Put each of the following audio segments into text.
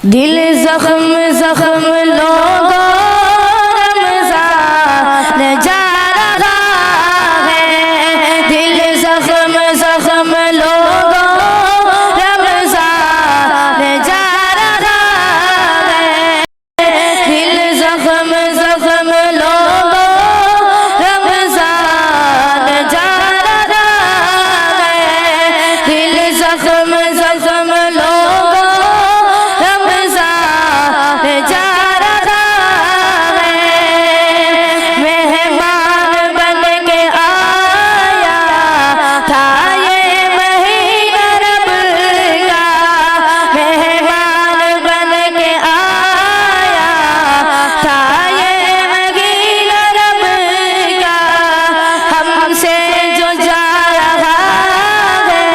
دل زخم زخم لوگوں رمضان جا رہا ہے، دل زخم زخم لوگوں رمضان جا رہا ہے، دل زخم زخم لوگوں رمضان جا رہا ہے، دل زخم زخم لوگوں رمضان جا رہا ہے، مہمان بن کے آیا تھا یہ مہینہ رب کا، مہمان بن کے آیا تھا یہ مہینہ رب کا، ہم سے جو جا رہا ہے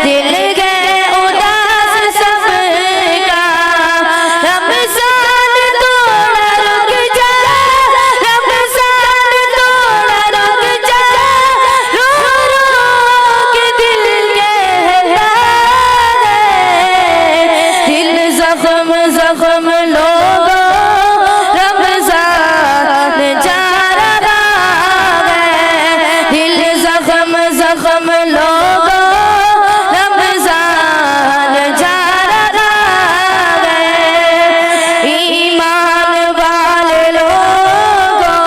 دل گئے اداس سب کا، رمضان تھوڑا رک جا، رمضان تھوڑا رک جا، رو رو کے دل کہتا ہے، دل زخم زخم لوگوں رمضان جا رہا ہے، دل زخم زخم لوگوں رمضان جا رہا ہے، ایمان والے لوگوں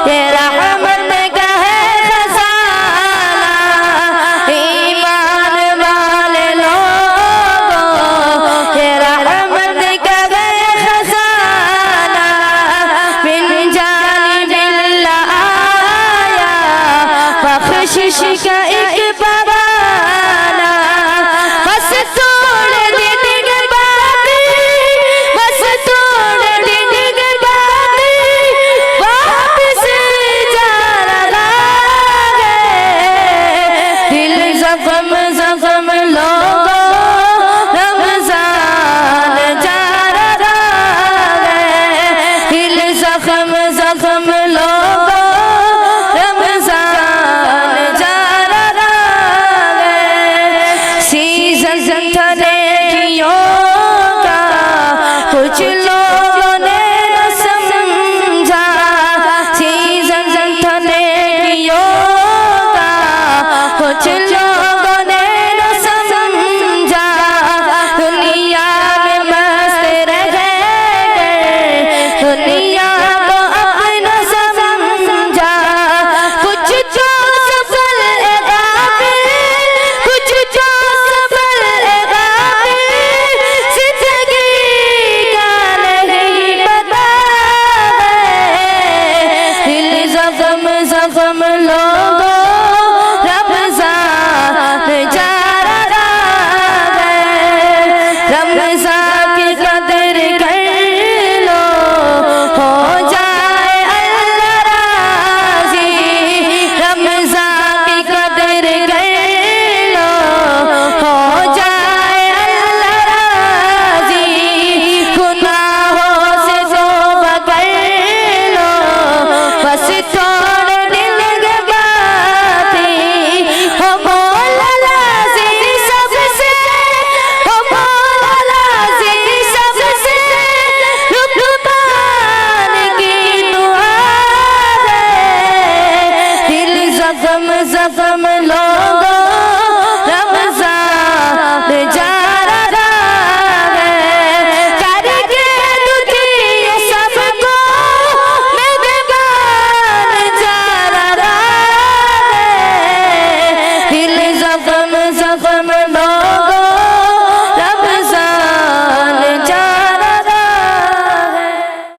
یہ رحمت کا ہے خزانہ، ایمان والے لوگوں یہ رحمت کا ہے خزانہ، من جانب اللہ آیا بخشش کا ایک بہانہ، بس تھوڑے دن کے بعد، بس تھوڑے دن کے بعد واپس جا رہا ہے، دل زخم زخم لوگوں رمضان جا رہا ہے، دل زخم زخم لوگوں رمضان جا رہا ہے، سیزن تھا نیکیوں کا کچھ لوگوں نے نہ سمجھا، سیزن تھا نیکیوں کا کچھ لوگوں نے نہ سمجھا، دنیا میں مست رہ گئے، دنیا کو اپنا سمجھا، کچھ جو سفل غافل، کچھ جو سفل غافل، زندگی کا نہیں پتا ہے، دل زخم زخم لوگوں رمضان جا رہا ہے، رمضان